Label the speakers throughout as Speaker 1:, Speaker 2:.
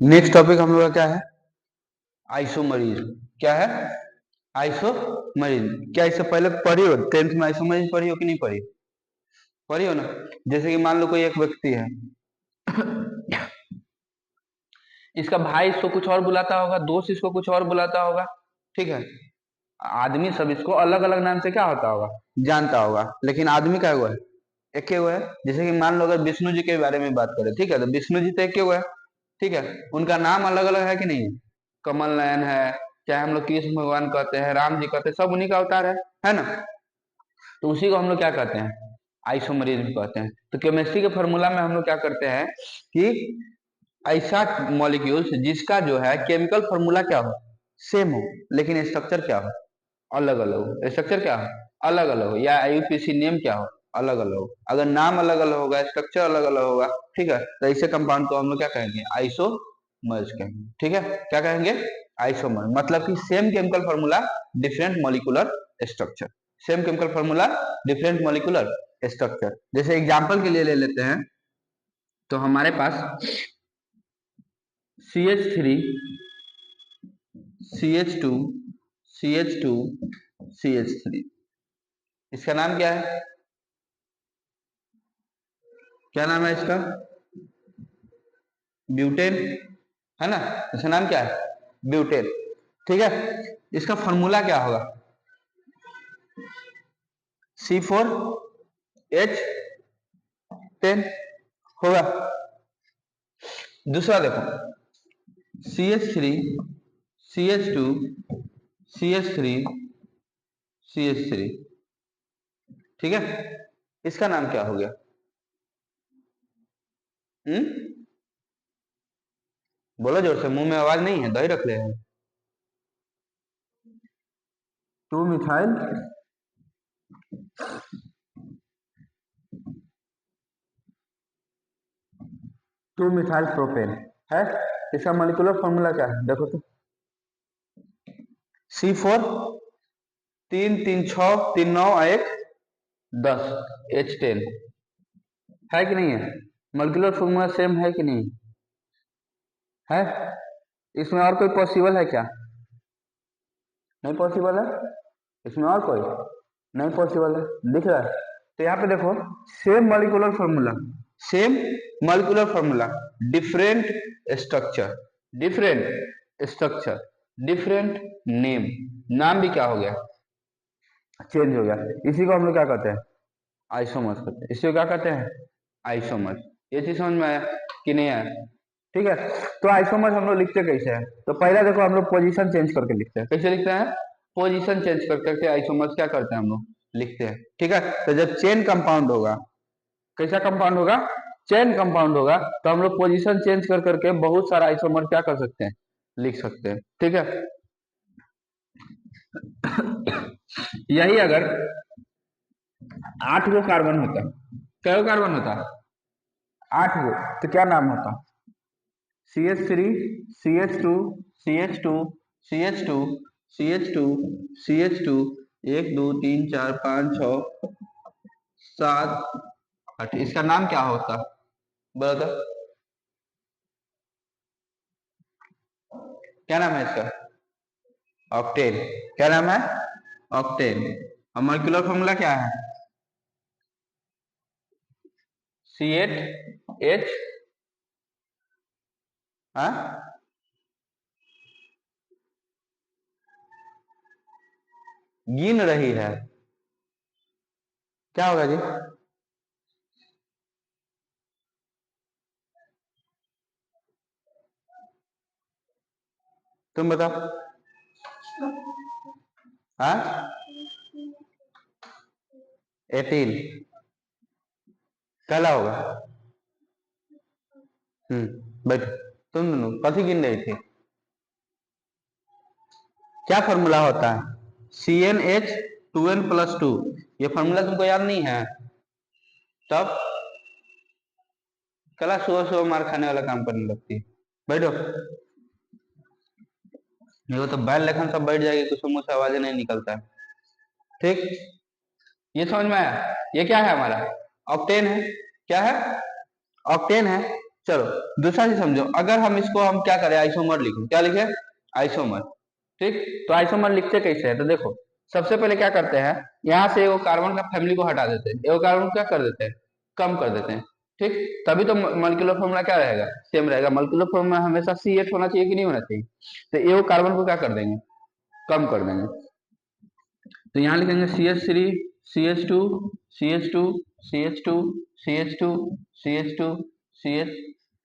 Speaker 1: Next topic हम लोग का क्या है? आइसोमरिज्म। क्या है? आइसोमरिज्म। क्या इससे पहले पढ़ी हो? 10th में आइसोमरिज्म पढ़ी हो कि नहीं पढ़ी? पढ़ी हो ना। जैसे कि मान लो कोई एक व्यक्ति है, इसका भाई इसको कुछ और बुलाता होगा, दोस्त इसको कुछ और बुलाता होगा, ठीक है। आदमी सब इसको अलग अलग नाम से क्या होता होगा, जानता होगा, लेकिन आदमी क्या हुआ है? एक ही हुआ है। जैसे कि मान लो अगर विष्णु जी के बारे में बात करें, ठीक है, तो विष्णु जी तो एक ही हुआ है, ठीक है। उनका नाम अलग अलग है कि नहीं है? कमल नयन है, चाहे हम लोग कृष्ण भगवान कहते हैं, राम जी कहते हैं, सब उन्हीं का अवतार है ना। तो उसी को हम लोग क्या कहते हैं? आइसोमरिज्म कहते हैं। तो केमिस्ट्री के फॉर्मूला में हम लोग क्या करते हैं कि ऐसा मॉलिक्यूल्स जिसका जो है केमिकल फॉर्मूला क्या हो, सेम हो, लेकिन स्ट्रक्चर क्या हो, अलग अलग हो। स्ट्रक्चर क्या हो, अलग अलग हो, या आईयूपीएसी नेम क्या हो, अलग अलग हो। अगर नाम अलग अलग होगा, स्ट्रक्चर अलग अलग होगा, ठीक है, तो ऐसे कंपाउंड को हम लोग क्या कहेंगे? आइसोमर्स कहेंगे। ठीक है, क्या कहेंगे? आइसोमर। मतलब कि same chemical formula, different molecular structure. Same chemical formula, different molecular structure. जैसे एग्जांपल के लिए ले लेते हैं, तो हमारे पास CH3, CH2, CH2, CH3, इसका नाम क्या है? क्या नाम है इसका? ब्यूटेन, है ना। इसका नाम क्या है? ब्यूटेन। ठीक है, इसका फॉर्मूला क्या होगा? C4H10 होगा। दूसरा देखो, CH3, CH2, CH3, CH3, ठीक है, इसका नाम क्या हो गया? बोलो जोर से, मुंह में आवाज नहीं है, दही रख ले हैं। 2 मिथाइल 2 मिथाइल प्रोपेन है। इसका मॉलिक्यूलर फॉर्मूला क्या है देखो तो। C4, 3 3 6 3 9 1 10 H10, है कि नहीं है? मॉलिक्यूलर फॉर्मूला सेम है कि नहीं है? इसमें और कोई पॉसिबल है क्या? नहीं पॉसिबल है। इसमें और कोई नहीं पॉसिबल है, दिख रहा है। तो यहाँ पे देखो, same molecular formula, same molecular formula, different structure, different structure, different name. नाम भी क्या हो गया? चेंज हो गया। इसी को हम लोग क्या कहते हैं? आइसोमर्स कहते हैं। इसी को क्या कहते हैं? आइसोमर्स। ये चीज समझ में आया कि नहीं आया? ठीक है। तो आइसोमर्स हम लोग लिखते कैसे हैं? तो पहला देखो, हम लोग पोजीशन चेंज करके लिखते हैं। कैसे लिखते हैं? पोजीशन चेंज कर करके आइसोमर्स क्या करते हैं हम लोग? लिखते हैं। ठीक है। तो जब चेन कंपाउंड होगा, कैसा कंपाउंड होगा? चेन कंपाउंड होगा, तो हम लोग पोजीशन चेंज कर करके बहुत सारा आइसोमर क्या कर सकते हैं? लिख सकते हैं। ठीक है। यही अगर 8 गो कार्बन होता, कै कार्बन होता? 8 गो, तो क्या नाम होता? CH3, CH2, CH2, CH2, CH2, CH2, 1 2 3 4 5 6 7 8, इसका नाम क्या होता? बोलो तो, क्या नाम है इसका? ऑक्टेन। क्या नाम है? ऑक्टेन। और मॉलिक्यूलर फॉर्मूला क्या है? C8H, हाँ, गिन रही है, क्या होगा जी? तुम बताओ। हाँ, 18 कहला होगा। बैठ। तुम दोनों कथी गिन रही थी? क्या फॉर्मूला होता है? CnH2n+2। ये फॉर्मूला तुमको याद नहीं है? तब कला सुबह सुबह मार खाने वाला काम करने लगती है। बैठो। देखो तो बैल लेखन सब बैठ जाएगी, कुछ मुंह से आवाज नहीं निकलता है। ठीक, ये समझ में आया? ये क्या है हमारा? ऑक्टेन है। क्या है? ऑक्टेन है। चलो दूसरा चीज समझो, अगर हम इसको हम क्या करें, आइसोमर लिखें, क्या लिखे, आइसोमर। ठीक, तो आइसोमर लिखते कैसे है, तो देखो सबसे पहले क्या करते हैं, यहाँ से वो कार्बन का फैमिली को हटा देते हैं, वो कार्बन क्या कर देते हैं, कम कर देते हैं। ठीक, तभी तो मॉलिक्यूलर फॉर्मूला क्या रहेगा, सेम रहेगा। मॉलिक्यूलर फॉर्मूला हमेशा C8 होना चाहिए कि नहीं होना चाहिए, तो ये वो कार्बन को क्या कर देंगे, कम कर देंगे। तो यहाँ लिखेंगे CH3 CH2 CH2 CH2 CH2 CH2 CH,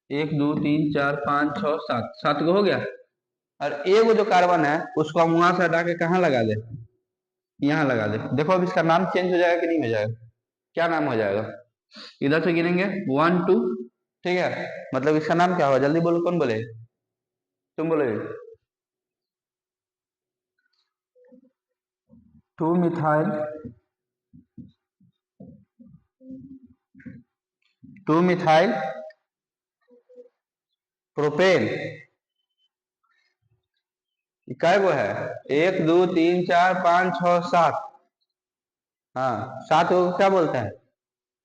Speaker 1: 1 2 3 4 5 6 7, 7 को हो गया। और एक वो जो कार्बन है उसको हम वहां से हटा के कहाँ लगा दे, यहाँ लगा दे। देखो अब इसका नाम चेंज हो जाएगा कि नहीं हो जाएगा, क्या नाम हो जाएगा, इधर से गिनेंगे 1 2, ठीक है, मतलब इसका नाम क्या होगा, जल्दी बोलो, कौन बोले, तुम बोले, 2 मिथाइल 2 मिथाइल प्रोपेन। काय वो है, 1 2 3 4 5 6 7, हाँ 7 को क्या बोलते हैं,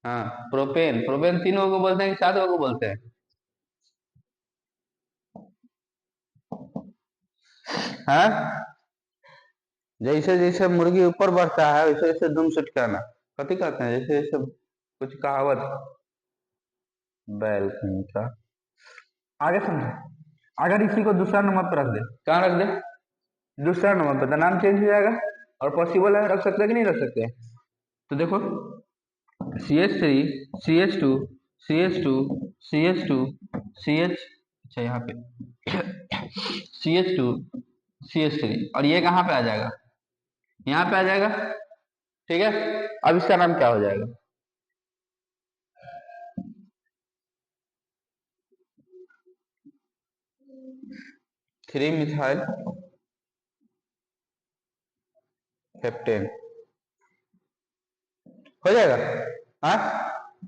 Speaker 1: हाँ प्रोपेन। प्रोपेन 3 को बोलते हैं कि 7 को बोलते हैं, हाँ जैसे जैसे मुर्गी ऊपर बढ़ता है वैसे वैसे दुम छुटकाना, कथी कहते हैं, जैसे जैसे कुछ कहावत, बैल का, आगे समझो। अगर इसी को दूसरा नंबर पर रख दे, कहाँ रख दे, दूसरा नंबर पर, तो नाम चेंज हो जाएगा। और पॉसिबल है, रख सकते हैं कि नहीं रख सकते, तो देखो CH3 CH2 CH2 CH2 CH, अच्छा यहाँ पे CH2 CH3, और ये कहाँ पे आ जाएगा, यहाँ पे आ जाएगा। ठीक है, अब इसका नाम क्या हो जाएगा, 3 मिथाइल हेप्टेन हो जाएगा। हाँ,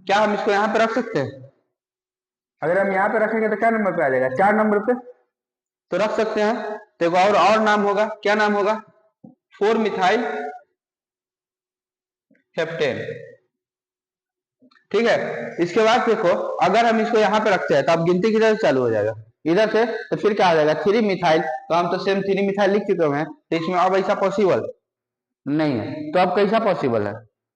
Speaker 1: क्या हम इसको यहाँ पे रख सकते हैं, अगर हम यहाँ पे रखेंगे तो क्या नंबर पे आ जाएगा, 4 नंबर पे, तो रख सकते हैं। तो एक और नाम होगा, क्या नाम होगा, 4 मिथाइल हेप्टेन। ठीक है, इसके बाद देखो अगर हम इसको यहाँ पे रखते हैं तो अब गिनती किधर से चालू हो जाएगा, इधर से, तो फिर क्या आ जाएगा, 3 मिथाइल, तो हम तो सेम 3 मिथाइल लिख चुके हैं, तो इसमें अब ऐसा पॉसिबल नहीं है, तो अब कैसा पॉसिबल है,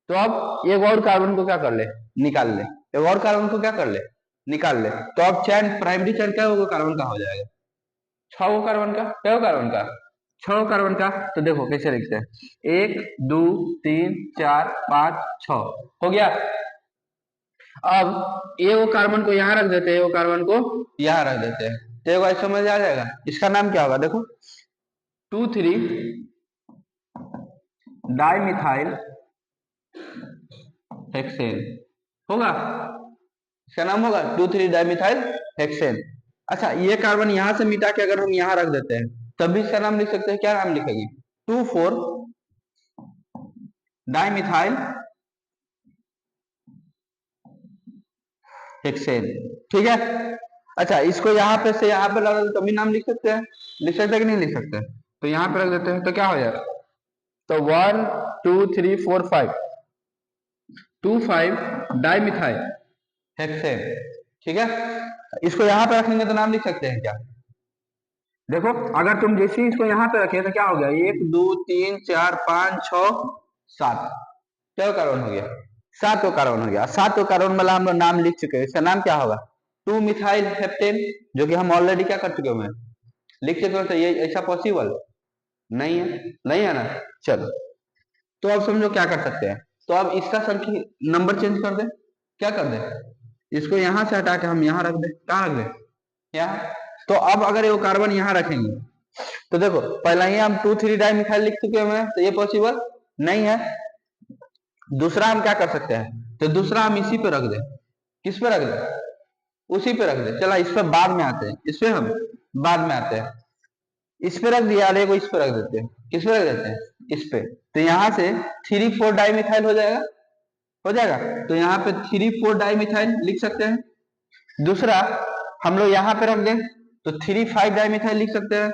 Speaker 1: तो अब एक और कार्बन को क्या कर ले, निकाल ले, एक और कार्बन को क्या कर ले, निकाल ले, तो अब चैन, प्राइमरी चैन क्या होगा, कार्बन का हो जाएगा, 6 कार्बन का, क्या कार्बन का, 6 कार्बन का। तो देखो कैसे लिखते हैं, 1 2 3 4 5 6 हो गया। अब ये वो कार्बन को यहाँ रख देते हैं, वो कार्बन को यहाँ रख देते हैं, तो एक बार समझ आ जाएगा, इसका नाम क्या होगा, देखो 2 3 डाइमिथाइल हेक्सेन होगा, इसका नाम होगा 2 3 डाइमिथाइल हेक्सेन। अच्छा, ये कार्बन यहाँ से मिटा के अगर हम यहाँ रख देते हैं तब भी इसका नाम लिख सकते हैं, क्या नाम लिखेंगे, 2 4 डाइमिथाइल हेक्सेन। ठीक है, अच्छा इसको यहाँ पे से यहाँ पे लगा दो तभी नाम लिख सकते हैं, लिख सकते हैं कि नहीं लिख सकते, तो यहाँ पे रख देते हैं, तो क्या हो जाएगा, तो 1 2 3 4 5 2 5 डाइमिथाइल हेक्सेन। ठीक है, इसको यहाँ पे रखेंगे तो नाम लिख सकते हैं क्या, देखो अगर तुम जैसे ही इसको यहाँ पे रखे तो क्या हो गया, 1 2 3 4 5 6 7, क्या कार्बन हो गया, 7 कार्बन हो गया। 7 कार्बन वाला हम लोग नाम लिख चुके हैं, इसका नाम क्या होगा, 2 मिथाइल हेप्टेन, जो कि हम ऑलरेडी क्या कर चुके हैं, लिख चुके हैं। तो ये ऐसा पॉसिबल नहीं है, नहीं है ना। चलो, तो अब समझो क्या कर सकते हैं, तो अब इसका संख्या नंबर चेंज कर दे, क्या कर दे, इसको यहाँ से हटा के हम यहाँ रख दे, कहाँ रख दे, यहाँ। तो अब अगर ये कार्बन यहाँ रखेंगे तो देखो पहला ही हम 2 3 डाइमिथाइल लिख चुके हैं, तो ये पॉसिबल नहीं है। दूसरा हम क्या कर सकते हैं, तो दूसरा हम इसी पे रख दे, किस पे रख दे, उसी पे रख दे। चला इस पे बाद में आते हैं, इस पे हम बाद में आते हैं, इस पे रख दिया, अरे को इस पे रख देते हैं, किस पे रख देते हैं, इस पे। तो यहाँ से 3 4 डाइमिथाइल हो जाएगा, हो जाएगा। तो यहाँ पे 3 4 डाइमिथाइल लिख सकते हैं। दूसरा हम लोग यहाँ पे रख दें तो 3 5 डाइमिथाइल लिख सकते हैं,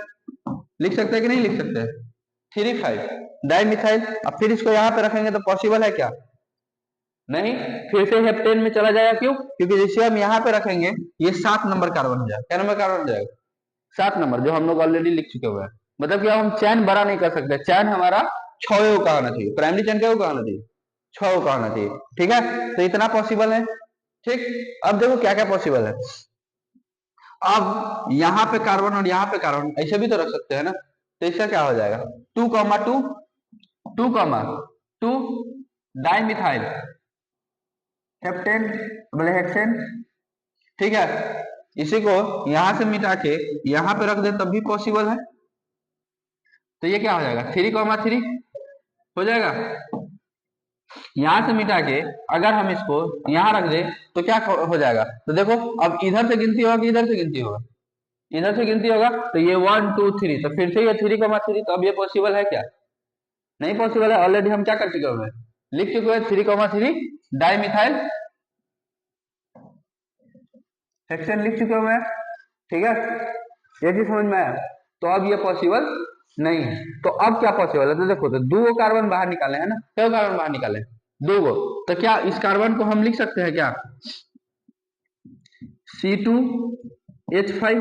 Speaker 1: लिख सकते हैं कि नहीं लिख सकते हैं, 3 5 डाइमिथाइल। अब फिर इसको यहाँ पे रखेंगे तो पॉसिबल है क्या, नहीं, फिर से हेप्टेन में चला जाएगा, क्यों? क्योंकि जैसे हम यहाँ पे रखेंगे ये 7 नंबर कार्बन हो जाएगा। क्या नंबर कार्बन हो जाएगा? 7 नंबर, जो हम लोग ऑलरेडी लिख चुके हुए हैं। मतलब कि हम चैन बड़ा नहीं कर सकते, चैन हमारा 6 का होना चाहिए, प्राइमरी चैन क्या होना चाहिए? 6 का होना चाहिए। ठीक है, तो इतना पॉसिबल है। ठीक, अब देखो क्या क्या पॉसिबल है। अब यहाँ पे कार्बन और यहाँ पे कार्बन ऐसे भी तो रख सकते हैं ना, तो इसका क्या हो जाएगा? 2,2 2,2 डाइमिथाइल हेप्टेन बोले हेक्सेन। ठीक है, इसी को यहां से मिटा के यहाँ पे रख दे तब भी पॉसिबल है। तो ये क्या हो जाएगा? 3,3 हो जाएगा। यहां से मिटा के अगर हम इसको यहाँ रख दे तो क्या हो जाएगा? तो देखो, अब इधर से गिनती होगा कि इधर से गिनती होगा? इधर से गिनती होगा। तो ये 1 2 3, तो फिर से ये 3,3। तो अब ये पॉसिबल है क्या? नहीं पॉसिबल है। ऑलरेडी हम क्या कर चुके हैं, लिख चुके हैं 3,3 डाइमिथाइल हेक्सेन लिख चुके हुए हैं। ठीक है, ये चीज समझ में आया। तो अब ये पॉसिबल नहीं है। तो अब क्या पॉसिबल है? तो देखो, तो 2 कार्बन बाहर निकाले है ना, क्या कार्बन बाहर निकाले? 2। तो क्या इस कार्बन को हम लिख सकते हैं क्या? C2H5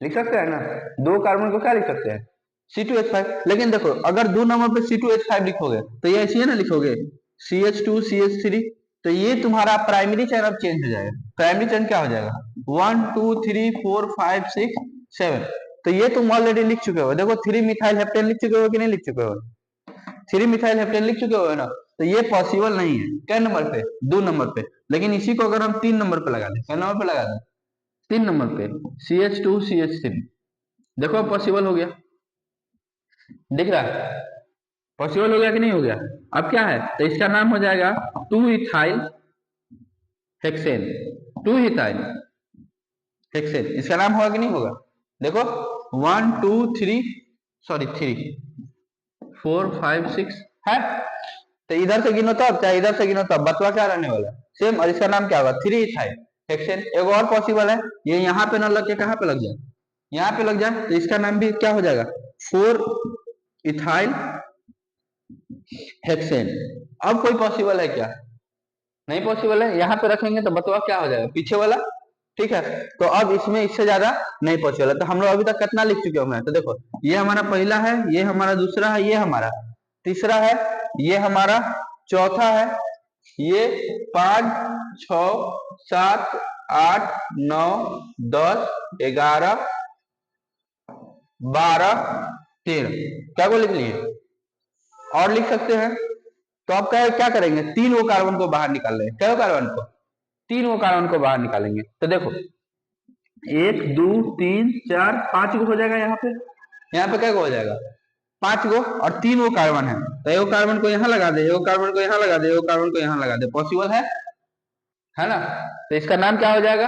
Speaker 1: लिख सकते हैं ना? 2 कार्बन को क्या लिख सकते हैं? C2H5। लेकिन देखो, अगर 2 नंबर पे C2H5 लिखोगे तो ये ऐसे ही ना लिखोगे, CH2 CH3। तो ये तुम्हारा प्राइमरी चेन अब चेंज हो जाएगा। प्राइमरी चेन क्या हो जाएगा? 1 2 3 4 5 6 7। तो ये तुम ऑलरेडी लिख चुके हो। देखो, 3 मिथाइल हेप्टेन लिख चुके हो कि नहीं लिख चुके हो? 3 मिथाइल हेप्टेन लिख चुके हो ना? तो ये पॉसिबल नहीं है। क्या नंबर पे? 2 नंबर पे। लेकिन इसी को अगर हम 3 नंबर पे लगा दें, क्या नंबर पे लगा दें? 3 नंबर पे CH2 CH3, देखो पॉसिबल हो गया। दिख रहा है? पॉसिबल हो गया कि नहीं हो गया? अब क्या है? तो इसका नाम हो जाएगा 2 इथाइल हेक्सेन। 2 इथाइल हेक्सेन, इसका नाम होगा कि नहीं होगा? देखो, 1 2 3 सॉरी 3 4 5 6 है। तो इधर से गिनो तब, चाहे इधर से गिनो तब, बतवा क्या रहने वाला? सेम। और इसका नाम क्या होगा? 3 इथाइल हेक्सेन। एक और पॉसिबल है, ये यहाँ पे ना लग के कहाँ पे लग जाए? यहाँ पे लग जाए, तो इसका नाम भी क्या हो जाएगा? 4 इथाइल हेक्सेन। अब कोई पॉसिबल है क्या? नहीं पॉसिबल है। यहाँ पे रखेंगे तो बतवा क्या हो जाएगा? पीछे वाला। ठीक है, तो अब इसमें इससे ज्यादा नहीं पॉसिबल है। तो हम लोग अभी तक कितना लिख चुके हैं? तो देखो, ये हमारा पहला है, ये हमारा दूसरा है, ये हमारा तीसरा है, ये हमारा चौथा है, ये 5 6 7 8 9 10 11 12 13। क्या को लिख लिए? और लिख सकते हैं। तो अब क्या करेंगे? 3 वो कार्बन को बाहर निकाल लेंगे। क्या कार्बन को? 3 वो कार्बन को बाहर निकालेंगे। तो देखो, 1 2 3 4 5 गो हो जाएगा। यहाँ पे क्या हो जाएगा? 5 गो, और 3 वो कार्बन है। तो एक कार्बन को यहाँ लगा दे, एक कार्बन को यहाँ लगा दे, एक कार्बन को यहाँ लगा दे। पॉसिबल है ना? तो इसका नाम क्या हो जाएगा?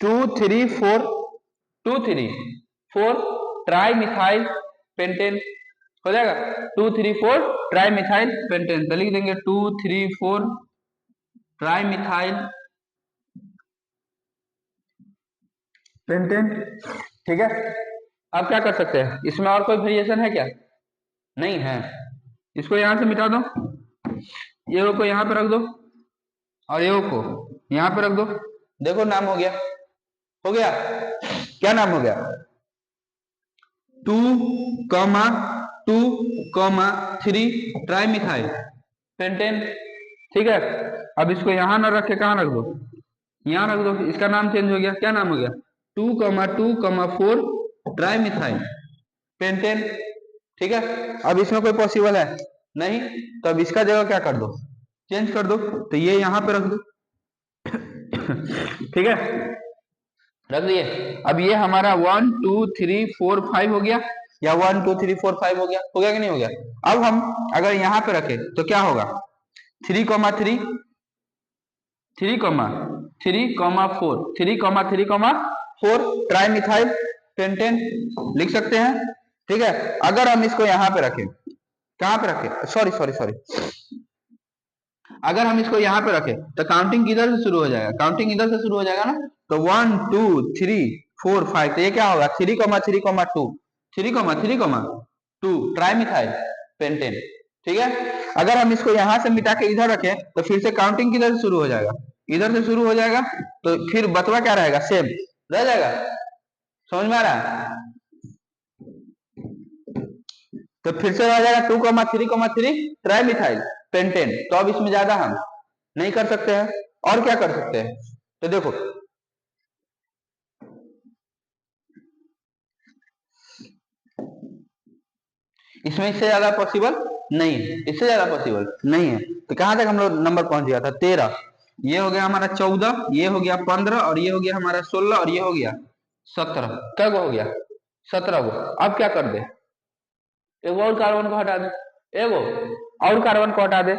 Speaker 1: 2 3 4 2 3 4 ट्राई मिथाइल पेंटेन हो जाएगा। 2 3 4 ट्राई मिथाइल पेंटेन। तो लिख देंगे 2 3 4 ट्राई मिथाइल पेंटेन। ठीक है, अब क्या कर सकते हैं? इसमें और कोई वेरिएशन है क्या? नहीं है। इसको यहां से मिटा दो, ये को यहाँ पे रख दो, और ये को यहाँ पे रख दो। देखो, नाम हो गया। हो गया? क्या नाम हो गया? 2 2 3 ट्राई मिथाइल पेंटेन। ठीक है, अब इसको यहाँ ना रख के कहाँ रख दो? यहाँ रख दो। इसका नाम चेंज हो गया। क्या नाम हो गया? 2 2 4 ट्राई मिथाइल पेंटेन। ठीक है, अब इसमें कोई पॉसिबल है नहीं? तो अब इसका जगह क्या कर दो? चेंज कर दो। तो ये यहाँ पे रख दो। ठीक है, रख दिए। अब ये हमारा 1 2 3 4 5 हो गया, या 1 2 3 4 5 हो गया। हो गया कि नहीं हो गया? अब हम अगर यहाँ पे रखे तो क्या होगा? 3 3 3 4 3 4 ट्राई मिथाइल पेंटेन लिख सकते हैं। ठीक है, अगर हम इसको यहाँ पे रखें, कहाँ पे रखें? सॉरी सॉरी सॉरी, अगर हम इसको यहाँ पे रखें तो काउंटिंग किधर से शुरू हो जाएगा? काउंटिंग इधर से शुरू हो जाएगा ना। तो 1 2 3 4 5। तो ये क्या होगा? 3 3 2 3 3 2 ट्राई मिथाइल पेंटेन। ठीक है। अगर हम इसको यहां से मिटा के इधर रखें तो फिर से काउंटिंग किधर से शुरू हो जाएगा, इधर से शुरू हो जाएगा, तो फिर बतवा क्या रहेगा, सेम रह जाएगा। समझ में आ रहा है? तो फिर से रह जाएगा 2,3,3 ट्राई मिथाइल पेंटेन। तो अब इसमें ज्यादा हम नहीं कर सकते हैं, और क्या कर सकते हैं? तो देखो इसमें इससे ज्यादा पॉसिबल नहीं है, इससे ज्यादा पॉसिबल नहीं है। तो कहां तक हम लोग नंबर पहुंच गया था, 13, ये हो गया हमारा 14, ये हो गया 15, और ये हो गया हमारा 16, और ये हो गया 17। क्या हो गया, 17 गो। अब क्या कर दे, एक और कार्बन को हटा दे, एगो और कार्बन को हटा दे,